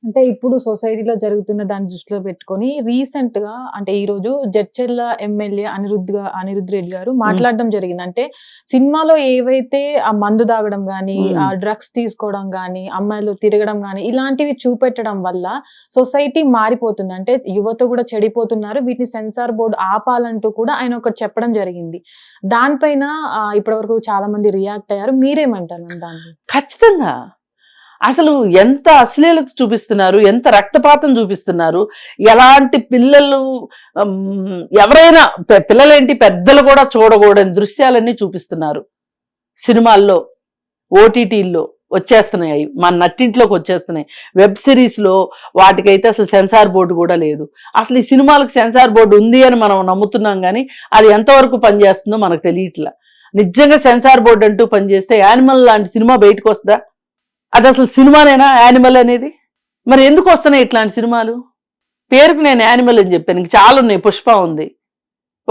అంటే ఇప్పుడు సొసైటీలో జరుగుతున్న దాన్ని దృష్టిలో పెట్టుకొని రీసెంట్‌గా అంటే ఈరోజు జడ్చర్ల ఎమ్మెల్యే అనిరుద్ రెడ్డి గారు మాట్లాడడం జరిగింది. అంటే సినిమాలో ఏవైతే ఆ మందు తాగడం గాని, ఆ డ్రగ్స్ తీసుకోవడం గాని, అమ్మాయిలు తిరగడం గాని ఇలాంటివి చూపెట్టడం వల్ల సొసైటీ మారిపోతుంది. అంటే యువత కూడా చెడిపోతున్నారు. వీటిని సెన్సార్ బోర్డ్ ఆపాలంటూ కూడా ఆయన ఒకటి చెప్పడం జరిగింది. దానిపైన ఇప్పటివరకు చాలా మంది రియాక్ట్ అయ్యారు. మీరేమంటారు దాన్ని? ఖచ్చితంగా. అసలు ఎంత అశ్లీలత చూపిస్తున్నారు, ఎంత రక్తపాతం చూపిస్తున్నారు, ఎలాంటి పిల్లలు ఎవరైనా పిల్లలేంటి పెద్దలు కూడా చూడకూడని దృశ్యాలన్నీ చూపిస్తున్నారు సినిమాల్లో, ఓటీటీల్లో వచ్చేస్తున్నాయి, మన నట్టింట్లోకి వచ్చేస్తున్నాయి. వెబ్ సిరీస్లో వాటికైతే అసలు సెన్సార్ బోర్డు కూడా లేదు. అసలు ఈ సినిమాలకు సెన్సార్ బోర్డు ఉంది అని మనం నమ్ముతున్నాం, కానీ అది ఎంతవరకు పనిచేస్తుందో మనకు తెలియట్లా. నిజంగా సెన్సార్ బోర్డు అంటూ పనిచేస్తే యానిమల్ లాంటి సినిమా బయటకు వస్తుందా? అది అసలు సినిమానేనా యానిమల్ అనేది? మరి ఎందుకు వస్తున్నాయి ఇట్లాంటి సినిమాలు? పేరుకు నేను యానిమల్ అని చెప్పాను, చాలా ఉన్నాయి. పుష్ప ఉంది,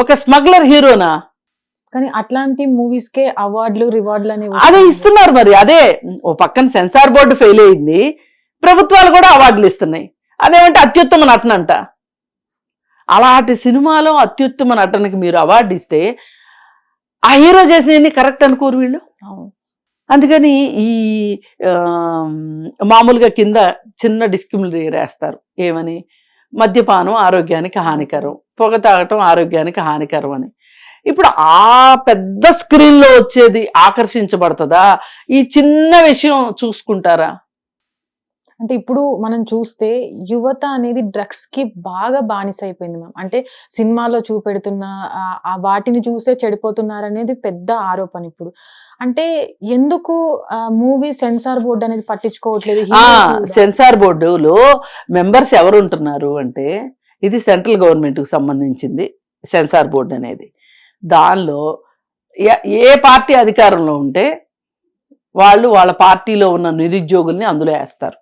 ఒక స్మగ్లర్ హీరోనా? కానీ అట్లాంటి మూవీస్ కే అవార్డులు రివార్డులు అనేవి అదే ఇస్తున్నారు. మరి అదే ఓ పక్కన సెన్సార్ బోర్డు ఫెయిల్ అయింది, ప్రభుత్వాలు కూడా అవార్డులు ఇస్తున్నాయి. అదేమంటే అత్యుత్తమ నటన అంట. అలాంటి సినిమాలో అత్యుత్తమ నటనకి మీరు అవార్డు ఇస్తే ఆ హీరో చేసినవన్నీ కరెక్ట్ అనుకోరు వీళ్ళు. అందుకని ఈ మామూలుగా కింద చిన్న డిస్క్రిమినరీ వేస్తారు. ఏమని? మద్యపానం ఆరోగ్యానికి హానికరం, పొగ తాగటం ఆరోగ్యానికి హానికరం అని. ఇప్పుడు ఆ పెద్ద స్క్రీన్లో వచ్చేది ఆకర్షించబడుతుందా? ఈ చిన్న విషయం చూసుకుంటారా? అంటే ఇప్పుడు మనం చూస్తే యువత అనేది డ్రగ్స్ కి బాగా బానిస అయిపోయింది మ్యామ్. అంటే సినిమాలో చూపెడుతున్న వాటిని చూసే చెడిపోతున్నారు అనేది పెద్ద ఆరోపణ ఇప్పుడు. అంటే ఎందుకు మూవీ సెన్సార్ బోర్డు అనేది పట్టించుకోవట్లేదు? సెన్సార్ బోర్డులో మెంబర్స్ ఎవరు ఉంటున్నారు అంటే, ఇది సెంట్రల్ గవర్నమెంట్ కు సంబంధించింది సెన్సార్ బోర్డు అనేది. దానిలో ఏ పార్టీ అధికారంలో ఉంటే వాళ్ళు వాళ్ళ పార్టీలో ఉన్న నిరుద్యోగుల్ని అందులో వేస్తారు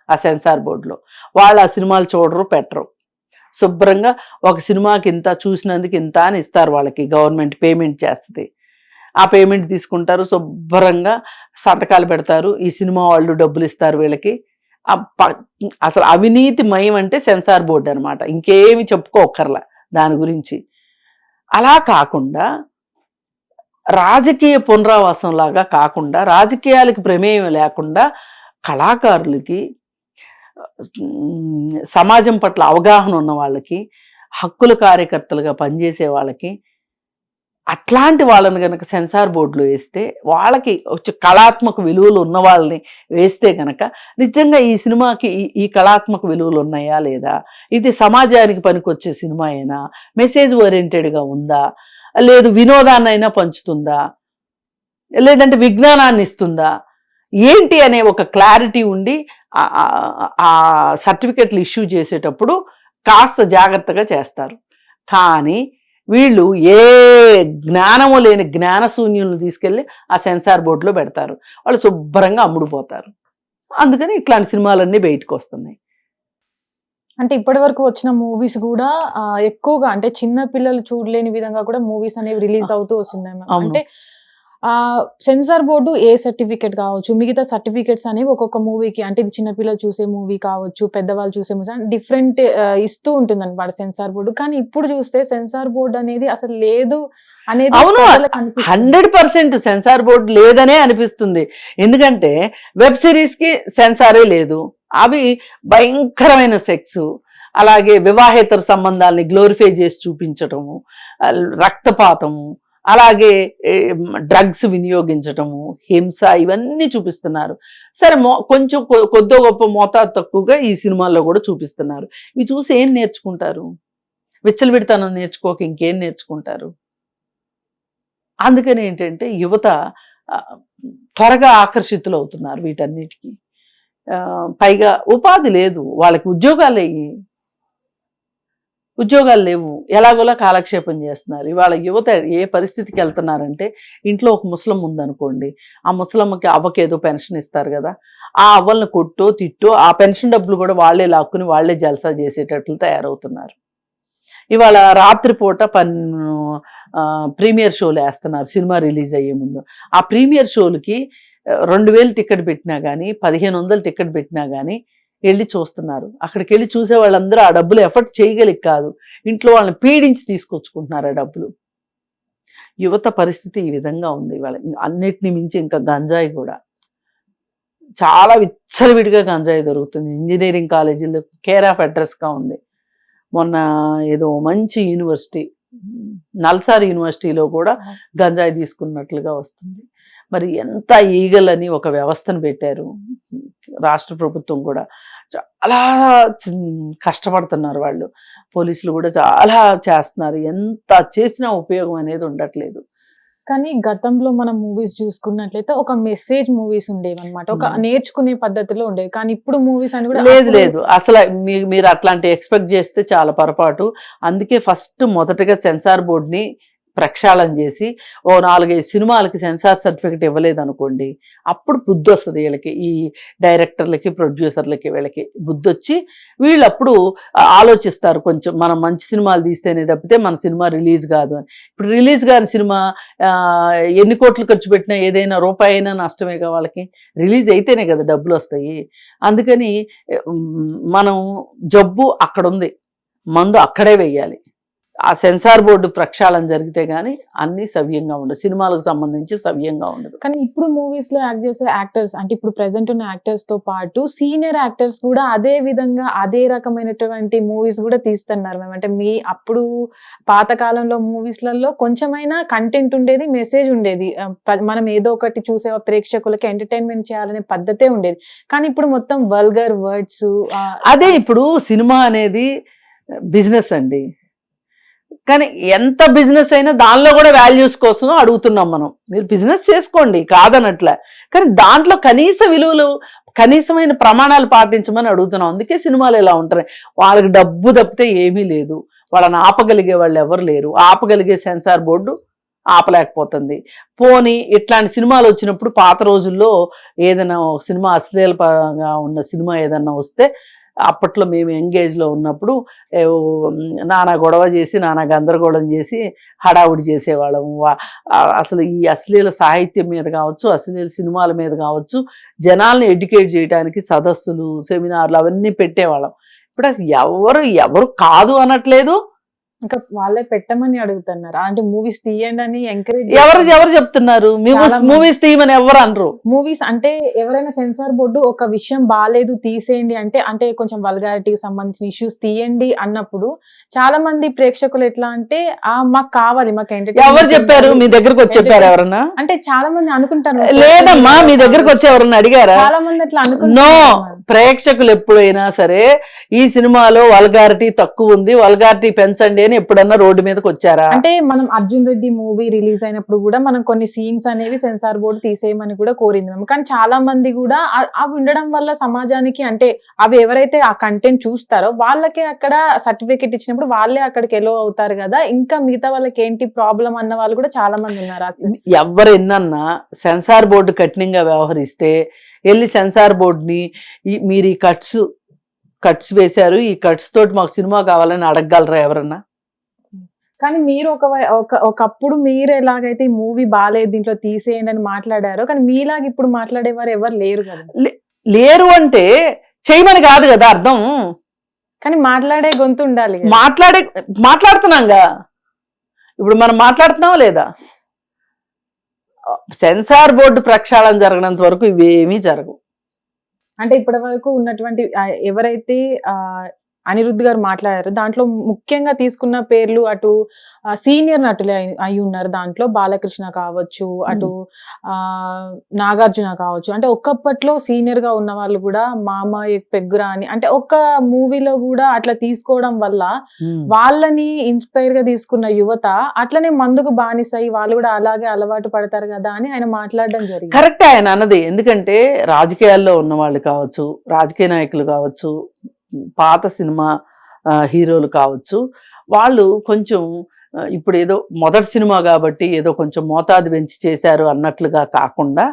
ఆ సెన్సార్ బోర్డులో. వాళ్ళు ఆ సినిమాలు చూడరు, పెట్టరు. శుభ్రంగా ఒక సినిమాకి ఇంత, చూసినందుకు ఇంత అని ఇస్తారు వాళ్ళకి. గవర్నమెంట్ పేమెంట్ చేస్తుంది. ఆ పేమెంట్ తీసుకుంటారు, శుభ్రంగా సంతకాలు పెడతారు. ఈ సినిమా వాళ్ళు డబ్బులు ఇస్తారు వీళ్ళకి. అసలు అవినీతిమయం అంటే సెన్సార్ బోర్డు అనమాట. ఇంకేమి చెప్పుకోకర్లా దాని గురించి. అలా కాకుండా రాజకీయ పునరావాసం లాగా కాకుండా, రాజకీయాలకి ప్రమేయం లేకుండా కళాకారులకి, సమాజం పట్ల అవగాహన ఉన్న వాళ్ళకి, హక్కుల కార్యకర్తలుగా పనిచేసే వాళ్ళకి, అట్లాంటి వాళ్ళని కనుక సెన్సార్ బోర్డులో వేస్తే, వాళ్ళకి కళాత్మక విలువలు ఉన్న వాళ్ళని వేస్తే కనుక నిజంగా ఈ సినిమాకి ఈ కళాత్మక విలువలు ఉన్నాయా లేదా, ఇది సమాజానికి పనికొచ్చే సినిమాయేనా, మెసేజ్ ఓరియంటెడ్గా ఉందా, లేదు వినోదాన్నైనా పంచుతుందా, లేదంటే విజ్ఞానాన్ని ఇస్తుందా, ఏంటి అనే ఒక క్లారిటీ ఉండి ఆ సర్టిఫికెట్లు ఇష్యూ చేసేటప్పుడు కాస్త జాగ్రత్తగా చేస్తారు. కానీ వీళ్ళు ఏ జ్ఞానము లేని జ్ఞానశూన్యులను తీసుకెళ్ళి ఆ సెన్సార్ బోర్డులో పెడతారు. వాళ్ళు శుభ్రంగా అమ్ముడుపోతారు. అందుకని ఇట్లాంటి సినిమాలన్నీ బయటకు వస్తున్నాయి. అంటే ఇప్పటి వరకు వచ్చిన మూవీస్ కూడా ఎక్కువగా అంటే చిన్న పిల్లలు చూడలేని విధంగా కూడా మూవీస్ అనేవి రిలీజ్ అవుతూ వస్తున్నాయి. అంటే సెన్సార్ బోర్డు ఏ సర్టిఫికేట్ కావచ్చు, మిగతా సర్టిఫికేట్స్ అనేవి ఒక్కొక్క మూవీకి, అంటే ఇది చిన్నపిల్లలు చూసే మూవీ కావచ్చు, పెద్దవాళ్ళు చూసే మూవీ డిఫరెంట్ ఇస్తూ ఉంటుంది అనమాట సెన్సార్ బోర్డు. కానీ ఇప్పుడు చూస్తే సెన్సార్ బోర్డు అనేది అసలు లేదు అనేది 100% సెన్సార్ బోర్డు లేదనే అనిపిస్తుంది. ఎందుకంటే వెబ్ సిరీస్ కి సెన్సారే లేదు. అవి భయంకరమైన సెక్స్, అలాగే వివాహేతర సంబంధాలని గ్లోరిఫై చేసి చూపించటము, రక్తపాతము, అలాగే డ్రగ్స్ వినియోగించటము, హింస, ఇవన్నీ చూపిస్తున్నారు. సరే కొంచెం కొద్ది గొప్ప మోతాదు తక్కువగా ఈ సినిమాల్లో కూడా చూపిస్తున్నారు. ఇవి చూసి ఏం నేర్చుకుంటారు? విచ్చలవిడితనం నేర్చుకోక ఇంకేం నేర్చుకుంటారు? అందుకని ఏంటంటే యువత త్వరగా ఆకర్షితులు అవుతున్నారు వీటన్నిటికీ. పైగా ఉపాధి లేదు వాళ్ళకి, ఉద్యోగాలు లేవు, ఎలాగోలా కాలక్షేపం చేస్తున్నారు. ఇవాళ యువత ఏ పరిస్థితికి వెళ్తున్నారంటే, ఇంట్లో ఒక ముసలం ఉందనుకోండి, ఆ ముసలమ్మకి అవ్వకేదో పెన్షన్ ఇస్తారు కదా, ఆ అవ్వలను కొట్టో తిట్టో ఆ పెన్షన్ డబ్బులు కూడా వాళ్లే లాక్కుని వాళ్లే జల్సా చేసేటట్లు తయారవుతున్నారు. ఇవాళ రాత్రిపూట ప్రీమియర్ షోలు వేస్తున్నారు సినిమా రిలీజ్ అయ్యే ముందు. ఆ ప్రీమియర్ షోలకి 2000 టికెట్ పెట్టినా కానీ, 1500 టికెట్ పెట్టినా కానీ వెళ్ళి చూస్తున్నారు. అక్కడికి వెళ్ళి చూసే వాళ్ళందరూ ఆ డబ్బులు ఎఫర్ట్ చేయగలిగి కాదు, ఇంట్లో వాళ్ళని పీడించి తీసుకొచ్చుకుంటున్నారు ఆ డబ్బులు. యువత పరిస్థితి ఈ విధంగా ఉంది ఇవాళ. అన్నిటిని మించి ఇంకా గంజాయి కూడా చాలా విచ్చలవిడిగా గంజాయి దొరుకుతుంది. ఇంజనీరింగ్ కాలేజీలో కేర్ ఆఫ్ అడ్రస్గా ఉంది. మొన్న ఏదో మంచి యూనివర్సిటీ, నల్సార్ యూనివర్సిటీలో కూడా గంజాయి తీసుకున్నట్లుగా వస్తుంది. మరి ఎంత ఈగలని ఒక వ్యవస్థను పెట్టారు రాష్ట్ర ప్రభుత్వం కూడా. చాలా కష్టపడుతున్నారు వాళ్ళు, పోలీసులు కూడా చాలా చేస్తున్నారు. ఎంత చేసినా ఉపయోగం అనేది ఉండట్లేదు. కానీ గతంలో మనం మూవీస్ చూసుకున్నట్లయితే ఒక మెసేజ్ మూవీస్ ఉండేవి అనమాట, ఒక నేర్చుకునే పద్ధతిలో ఉండేవి. కానీ ఇప్పుడు మూవీస్ అని కూడా లేదు అసలు మీరు అట్లాంటి ఎక్స్పెక్ట్ చేస్తే చాలా పొరపాటు. అందుకే ఫస్ట్ మొదటగా సెన్సార్ బోర్డుని ప్రక్షాళన చేసి ఓ 4-5 సినిమాలకి సెన్సార్ సర్టిఫికెట్ ఇవ్వలేదు అనుకోండి, అప్పుడు బుద్ధి వస్తుంది వీళ్ళకి, ఈ డైరెక్టర్లకి ప్రొడ్యూసర్లకి వీళ్ళకి బుద్ధి వచ్చి వీళ్ళు అప్పుడు ఆలోచిస్తారు కొంచెం, మనం మంచి సినిమాలు తీస్తేనే తప్పితే మన సినిమా రిలీజ్ కాదు అని. ఇప్పుడు రిలీజ్ కాని సినిమా ఎన్ని కోట్లు ఖర్చు పెట్టినా ఏదైనా రూపాయి అయినా నష్టమేగా వాళ్ళకి, రిలీజ్ అయితేనే కదా డబ్బులు వస్తాయి. అందుకని మనం జబ్బు అక్కడ ఉంది, మందు అక్కడే వెయ్యాలి. ఆ సెన్సార్ బోర్డు ప్రక్షాళన జరిగితే గానీ అన్ని సవ్యంగా ఉండదు, సినిమాలకు సంబంధించి సవ్యంగా ఉండదు. కానీ ఇప్పుడు మూవీస్ లో యాక్ట్ చేసే యాక్టర్స్, అంటే ఇప్పుడు ప్రెసెంట్ ఉన్న యాక్టర్స్ తో పాటు సీనియర్ యాక్టర్స్ కూడా అదే విధంగా అదే రకమైనటువంటి మూవీస్ కూడా తీస్తున్నారు మేము. అంటే మీ అప్పుడు పాతకాలంలో మూవీస్లలో కొంచెమైనా కంటెంట్ ఉండేది, మెసేజ్ ఉండేది, మనం ఏదో ఒకటి చూసే ప్రేక్షకులకి ఎంటర్టైన్మెంట్ చేయాలనే పద్ధతే ఉండేది. కానీ ఇప్పుడు మొత్తం వల్గర్ వర్డ్స్. అదే ఇప్పుడు సినిమా అనేది బిజినెస్ అండి, కానీ ఎంత బిజినెస్ అయినా దానిలో కూడా వాల్యూస్ కోసం అడుగుతున్నాం మనం. మీరు బిజినెస్ చేసుకోండి కాదనట్లే, కానీ దాంట్లో కనీస విలువలు, కనీసమైన ప్రమాణాలు పాటించమని అడుగుతున్నాం. అందుకే సినిమాలు ఎలా ఉంటాయి, వాళ్ళకి డబ్బు తప్పితే ఏమీ లేదు, వాళ్ళని ఆపగలిగే వాళ్ళు ఎవరు లేరు. ఆపగలిగే సెన్సార్ బోర్డు ఆపలేకపోతుంది. పోనీ ఇట్లాంటి సినిమాలు వచ్చినప్పుడు పాత రోజుల్లో ఏదైనా సినిమా అశ్లీలంగా ఉన్న సినిమా ఏదన్నా వస్తే, అప్పట్లో మేము ఎంగేజ్లో ఉన్నప్పుడు నానా గొడవ చేసి నానా గందరగోళం చేసి హడావుడి చేసేవాళ్ళము. అసలు ఈ అశ్లీల సాహిత్యం మీద కావచ్చు, అశ్లీల సినిమాల మీద కావచ్చు, జనాల్ని ఎడ్యుకేట్ చేయడానికి సదస్సులు, సెమినార్లు అవన్నీ పెట్టేవాళ్ళం. ఇప్పుడు అసలు ఎవరు కాదు అనట్లేదు, ఇంకా వాళ్ళే పెట్టమని అడుగుతున్నారు. అంటే మూవీస్ తీయండి అని ఎంకరేజ్ ఎవరు చెప్తున్నారు, మూవీస్ తీయమని ఎవరు అనరు. మూవీస్ అంటే ఎవరైనా సెన్సార్ బోర్డు ఒక విషయం బాగాలేదు తీసేయండి అంటే కొంచెం వల్గారిటీకి సంబంధించిన ఇష్యూస్ తీయండి అన్నప్పుడు చాలా మంది ప్రేక్షకులు ఎట్లా అంటే మాకు కావాలి, మాకు ఎంటర్టైన్మెంట్. ఎవరు చెప్పారు మీ దగ్గరకు వచ్చి చెప్పారు ఎవరన్నా? అంటే చాలా మంది అనుకుంటారు. లేదమ్మా, మీ దగ్గరకు వచ్చి ఎవరన్నా అడిగారా? చాలా మంది అట్లా అనుకుంటున్నారు. ప్రేక్షకులు ఎప్పుడైనా సరే ఈ సినిమాలో వల్గారిటీ తక్కువ ఉంది, వల్గారిటీ పెంచండి అని ఎప్పుడన్నా రోడ్డు మీదకి వచ్చారా? అంటే మనం అర్జున్ రెడ్డి మూవీ రిలీజ్ అయినప్పుడు కూడా మనం కొన్ని సీన్స్ అనేవి సెన్సార్ బోర్డు తీసేయమని కూడా కోరింది మేము. కానీ చాలా మంది కూడా అవి ఉండడం వల్ల సమాజానికి, అంటే అవి ఎవరైతే ఆ కంటెంట్ చూస్తారో వాళ్ళకే అక్కడ సర్టిఫికెట్ ఇచ్చినప్పుడు వాళ్ళే అక్కడికి ఎలో అవుతారు కదా, ఇంకా మిగతా వాళ్ళకి ఏంటి ప్రాబ్లం అన్న వాళ్ళు కూడా చాలా మంది ఉన్నారు. అసలు ఎవరు ఎన్నన్నా సెన్సార్ బోర్డు కఠినంగా వ్యవహరిస్తే వెళ్ళి సెన్సార్ బోర్డుని మీరు ఈ కట్స్ వేశారు, ఈ కట్స్ తోటి మాకు సినిమా కావాలని అడగగలరా ఎవరన్నా? కానీ మీరు ఒకప్పుడు మీరు ఎలాగైతే ఈ మూవీ బాగాలేదు దీంట్లో తీసేయండి అని మాట్లాడారో, కానీ మీలాగా ఇప్పుడు మాట్లాడేవారు ఎవరు లేరు కదా. లేరు అంటే చేయమని కాదు కదా అర్థం, కానీ మాట్లాడే గొంతు ఉండాలి. మాట్లాడుతున్నాంగా, ఇప్పుడు మనం మాట్లాడుతున్నావా లేదా? సెన్సార్ బోర్డు ప్రక్షాళన జరగనంత వరకు ఇవేమీ జరగవు. అంటే ఇప్పటి వరకు ఉన్నటువంటి ఎవరైతే అనిరుద్ధ్ గారు మాట్లాడారు దాంట్లో ముఖ్యంగా తీసుకున్న పేర్లు అటు సీనియర్ నటులే అయి ఉన్నారు. దాంట్లో బాలకృష్ణ కావచ్చు, అటు నాగార్జున కావచ్చు. అంటే ఒక్కప్పట్లో సీనియర్ గా ఉన్న వాళ్ళు కూడా మామ పెగ్గురా అని, అంటే ఒక్క మూవీలో కూడా అట్లా తీసుకోవడం వల్ల వాళ్ళని ఇన్స్పైర్ గా తీసుకున్న యువత అట్లనే మందుకు బానిసై వాళ్ళు కూడా అలాగే అలవాటు పడతారు కదా అని ఆయన మాట్లాడడం జరిగింది. కరెక్ట్ ఆయన అన్నది. ఎందుకంటే రాజకీయాల్లో ఉన్న వాళ్ళు కావచ్చు, రాజకీయ నాయకులు కావచ్చు, పాత సినిమా హీరోలు కావచ్చు, వాళ్ళు కొంచెం ఇప్పుడు ఏదో మొదటి సినిమా కాబట్టి ఏదో కొంచెం మోతాదు పెంచి చేశారు అన్నట్లుగా కాకుండా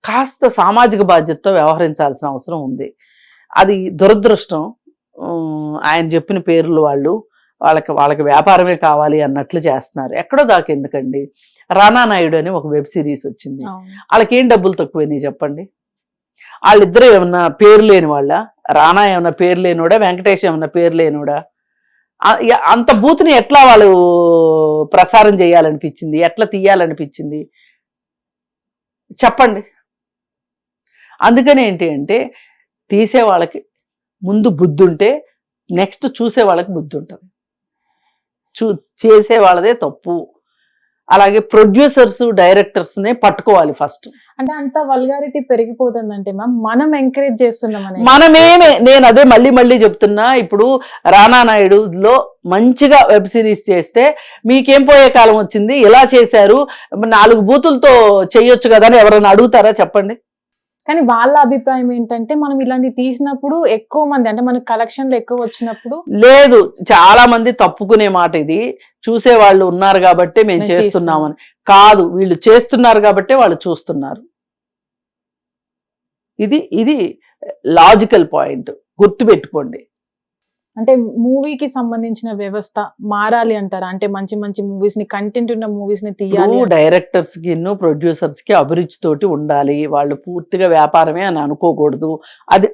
కాస్త సామాజిక బాధ్యతతో వ్యవహరించాల్సిన అవసరం ఉంది. అది దురదృష్టం. ఆయన చెప్పిన పేర్లు వాళ్ళకి వ్యాపారమే కావాలి అన్నట్లు చేస్తున్నారు. ఎక్కడో దాకా ఎందుకండి, రానా నాయుడు అని ఒక వెబ్ సిరీస్ వచ్చింది, వాళ్ళకి ఏం డబ్బులు తక్కువైనాయి చెప్పండి? వాళ్ళిద్దరూ ఏమన్నా పేరు లేని వాళ్ళ? రానా ఏమన్నా పేరు లేనోడా, వెంకటేష్ ఏమన్నా పేరు లేనోడా? అంత బూతుని ఎట్లా వాళ్ళు ప్రసారం చేయాలనిపించింది, ఎట్లా తీయాలనిపించింది చెప్పండి. అందుకని ఏంటి అంటే తీసే వాళ్ళకి ముందు బుద్ధి ఉంటే నెక్స్ట్ చూసే వాళ్ళకి బుద్ధి ఉంటుంది. చేసే వాళ్ళదే తప్పు. అలాగే ప్రొడ్యూసర్స్ డైరెక్టర్స్నే పట్టుకోవాలి ఫస్ట్. అంటే అంత వల్గారిటీ పెరిగిపోతుందంటే మ్యామ్ మనం ఎంకరేజ్ చేస్తున్నాం. నేను అదే మళ్ళీ చెప్తున్నా. ఇప్పుడు రానా నాయుడులో మంచిగా వెబ్ సిరీస్ చేస్తే మీకేం పోయే కాలం వచ్చింది, ఇలా చేశారు 4 బూతులతో చెయ్యొచ్చు కదా అని ఎవరైనా అడుగుతారా చెప్పండి? కానీ వాళ్ళ అభిప్రాయం ఏంటంటే మనం ఇలాంటి తీసినప్పుడు ఎక్కువ మంది అంటే మనకి కలెక్షన్లు ఎక్కువ వచ్చినప్పుడు లేదు, చాలా మంది తప్పుకునే మాట ఇది. చూసే వాళ్ళు ఉన్నారు కాబట్టి మేము చేస్తున్నామని కాదు, వీళ్ళు చేస్తున్నారు కాబట్టి వాళ్ళు చూస్తున్నారు. ఇది లాజికల్ పాయింట్, గుర్తుపెట్టుకోండి. అంటే మూవీకి సంబంధించిన వ్యవస్థ మారాలి అంటారా? అంటే మంచి మంచి మూవీస్ ని, కంటెంట్ ఉన్న మూవీస్ ని తీయాలి. డైరెక్టర్స్ కి ప్రొడ్యూసర్స్ కి అభిరుచి తోటి ఉండాలి. వాళ్ళు పూర్తిగా వ్యాపారమే అని అనుకోకూడదు. అది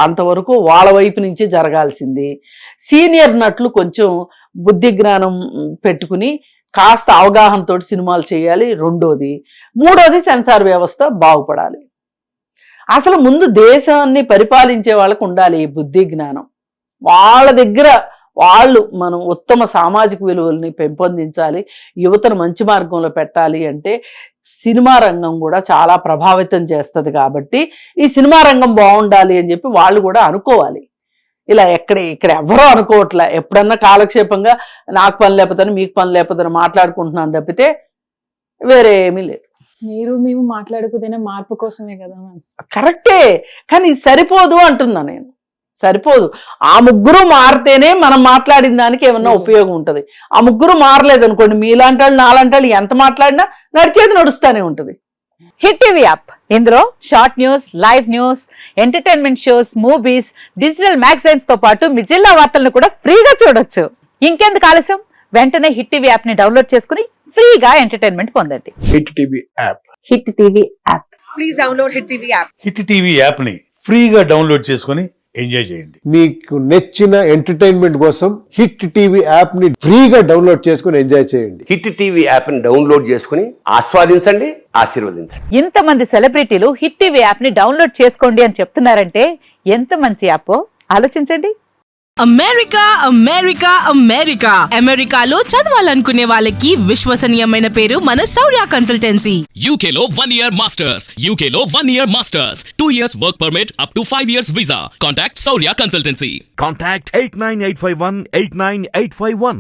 అంతవరకు వాళ్ళ వైపు నుంచి జరగాల్సింది. సీనియర్ నటులు కొంచెం బుద్ధి జ్ఞానం పెట్టుకుని కాస్త అవగాహనతో సినిమాలు చేయాలి. మూడోది సెన్సార్ వ్యవస్థ బాగుపడాలి. అసలు ముందు దేశాన్ని పరిపాలించే వాళ్ళకు ఉండాలి ఈ బుద్ధి జ్ఞానం. వాళ్ళ దగ్గర మనం ఉత్తమ సామాజిక విలువల్ని పెంపొందించాలి, యువతను మంచి మార్గంలో పెట్టాలి అంటే సినిమా రంగం కూడా చాలా ప్రభావితం చేస్తుంది. కాబట్టి ఈ సినిమా రంగం బాగుండాలి అని చెప్పి వాళ్ళు కూడా అనుకోవాలి. ఇలా ఇక్కడ ఎవరో అనుకోవట్లే. ఎప్పుడన్నా కాలక్షేపంగా నాకు పని లేకపోతే మీకు పని లేకపోతే మాట్లాడుకుంటున్నాను తప్పితే వేరే ఏమీ లేదు. మేము మాట్లాడుకునే మార్పు కోసమే కదా. కరెక్టే, కానీ సరిపోదు అంటున్నా నేను. సరిపోదు. ఆ ముగ్గురు మారితేనే మనం మాట్లాడిన దానికి ఏమన్నా ఉపయోగం ఉంటుంది. ఆ ముగ్గురు మారలేదు అనుకోండి, మీలాంటి వాళ్ళు నాలాంటి వాళ్ళు ఎంత మాట్లాడినా నడిచేది నడుస్తూనే ఉంటుంది. హిట్ టీవీ యాప్, ఇందులో short news, live news, entertainment shows, movies, digital magazines తో పాటు మీ జిల్లా వార్తలను కూడా ఫ్రీగా చూడొచ్చు. ఇంకెందుకు ఆలస్యం, వెంటనే హిట్ టీవీ యాప్ ని డౌన్లోడ్ చేసుకుని ఫ్రీగా ఎంటర్టైన్మెంట్ పొందండి. Hit TV app. Hit TV app. Please download hit TV app. Hit TV app ని ఫ్రీగా డౌన్లోడ్ చేసుకుని ఎంజాయ్ చేయండి. మీకు నచ్చిన ఎంటర్టైన్మెంట్ కోసం హిట్ టీవీ యాప్ ని ఫ్రీగా డౌన్లోడ్ చేసుకుని ఎంజాయ్ చేయండి. హిట్ టీవీ యాప్ ని డౌన్లోడ్ చేసుకుని ఆస్వాదించండి, ఆశీర్వదించండి. ఇంతమంది సెలబ్రిటీలు హిట్ టీవీ యాప్ ని డౌన్లోడ్ చేసుకోండి అని చెప్తున్నారంటే ఎంత మంచి యాప్ ఆలోచించండి. అమెరికా అమెరికాలో చదవాలనుకునే వాళ్ళకి విశ్వసనీయమైన పేరు మన శౌర్య కన్సల్టెన్సీ. UK లో 1 year masters, UK లో 1 year masters, 2 years work permit up to 5 years visa. Contact Saurya Consultancy. Contact 89851 89851.